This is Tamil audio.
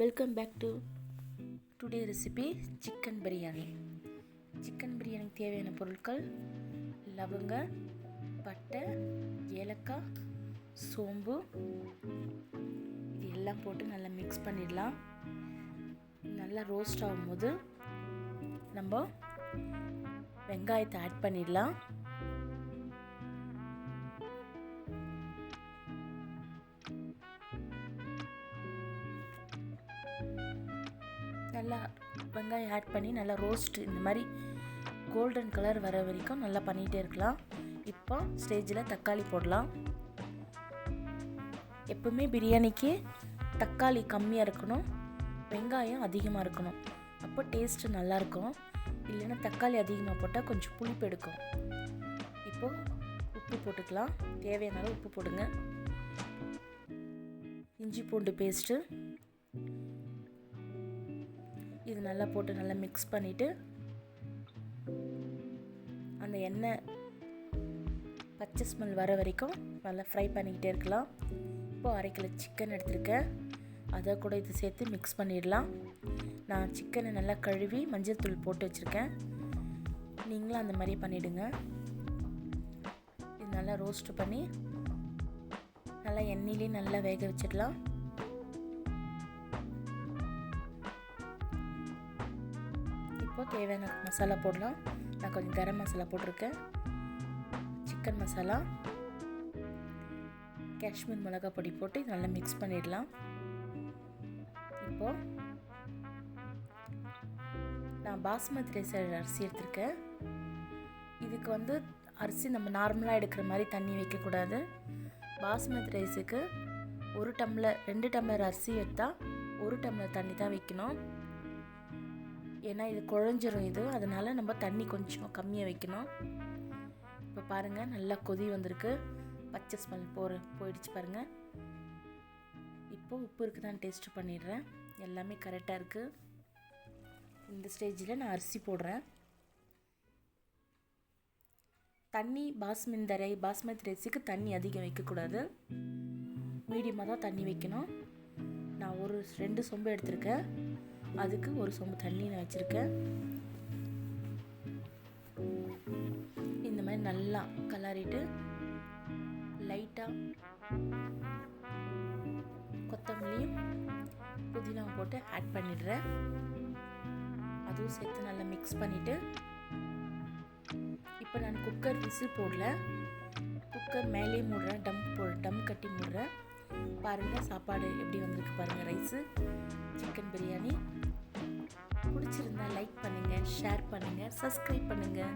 Welcome back to today recipe chicken biryani. Chicken பிரியாணிக்கு தேவையான பொருட்கள் லவங்க, பட்டை, ஏலக்காய், சோம்பு, இது எல்லாம் போட்டு நல்லா மிக்ஸ் பண்ணிடலாம். நல்லா ரோஸ்ட் ஆகும்போது நம்ம வெங்காயத்தை ஆட் பண்ணிடலாம். நல்லா வெங்காயம் ஆட் பண்ணி நல்லா ரோஸ்ட் இந்த மாதிரி கோல்டன் கலர் வர வரைக்கும் நல்லா பண்ணிகிட்டே இருக்கலாம். இப்போ ஸ்டேஜில் தக்காளி போடலாம். எப்பவுமே பிரியாணிக்கு தக்காளி கம்மியாக இருக்கணும், வெங்காயம் அதிகமாக இருக்கணும், அப்போ டேஸ்ட்டு நல்லாயிருக்கும். இல்லைன்னா தக்காளி அதிகமாக போட்டால் கொஞ்சம் புளிப்பு எடுக்கும். இப்போது உப்பு போட்டுக்கலாம், தேவையான அளவு உப்பு போடுங்க. இஞ்சி பூண்டு பேஸ்ட்டு இது நல்லா போட்டு நல்லா மிக்ஸ் பண்ணிவிட்டு அந்த எண்ணெய் பச்சை ஸ்மெல் வர வரைக்கும் நல்லா ஃப்ரை பண்ணிக்கிட்டே இருக்கலாம். இப்போது 1/2 கிலோ சிக்கன் எடுத்துருக்கேன், அதை கூட இது சேர்த்து மிக்ஸ் பண்ணிடலாம். நான் சிக்கனை நல்லா கழுவி மஞ்சள் தூள் போட்டு வச்சுருக்கேன், நீங்களும் அந்த மாதிரி பண்ணிவிடுங்க. இது நல்லா ரோஸ்ட் பண்ணி நல்லா எண்ணெயிலே நல்லா வேக வச்சிடலாம். இப்போ தேவையான மசாலா போடலாம். நான் கொஞ்சம் கரம் மசாலா போட்டிருக்கேன், சிக்கன் மசாலா, காஷ்மீர் மிளகாய் பொடி போட்டு நல்லா மிக்ஸ் பண்ணிடலாம். இப்போது நான் பாஸ்மதி ரைஸ் அரிசி எடுத்திருக்கேன். இதுக்கு அரிசி நம்ம நார்மலாக எடுக்கிற மாதிரி தண்ணி வைக்கக்கூடாது. பாஸ்மதி ரைஸுக்கு 1 டம்ளர் 2 டம்ளர் அரிசி எடுத்தால் 1 டம்ளர் தண்ணி தான் வைக்கணும். ஏன்னா இது குழஞ்சிரும், அதனால் நம்ம தண்ணி கொஞ்சம் கம்மியாக வைக்கணும். இப்போ பாருங்கள், நல்லா கொதி வந்திருக்கு, பச்சை ஸ்மெல் போயிடுச்சு பாருங்கள். இப்போ உப்பு இருக்குதான்னு டேஸ்ட் பண்ணிடுறேன், எல்லாமே கரெக்டாக இருக்குது. இந்த ஸ்டேஜில் நான் அரிசி போடுறேன். தண்ணி பாஸ்மதி ரைஸுக்கு தண்ணி அதிகம் வைக்கக்கூடாது, மீடியமாக தான் தண்ணி வைக்கணும். நான் 2 சொம்பு எடுத்திருக்கேன், அதுக்கு 1 சொம்பு தண்ணி நான் வச்சுருக்கேன். இந்த மாதிரி நல்லா கலரிட்டு லைட்டாக கொத்தமல்லியும் புதினாவும் போட்டு ஆட் பண்ணிடுறேன். அதுவும் சேர்த்து நல்லா மிக்ஸ் பண்ணிவிட்டு இப்போ நான் குக்கர் விசில் போடல, குக்கர் மேலே மூடுறேன், டம் கட்டி மூடுறேன். பாருங்கள் சாப்பாடு எப்படி வந்திருக்கு பாருங்கள். ரைஸு சிக்கன் பிரியாணி பிடிச்சிருந்தா லைக் பண்ணுங்கள், ஷேர் பண்ணுங்கள், சப்ஸ்கிரைப் பண்ணுங்கள்.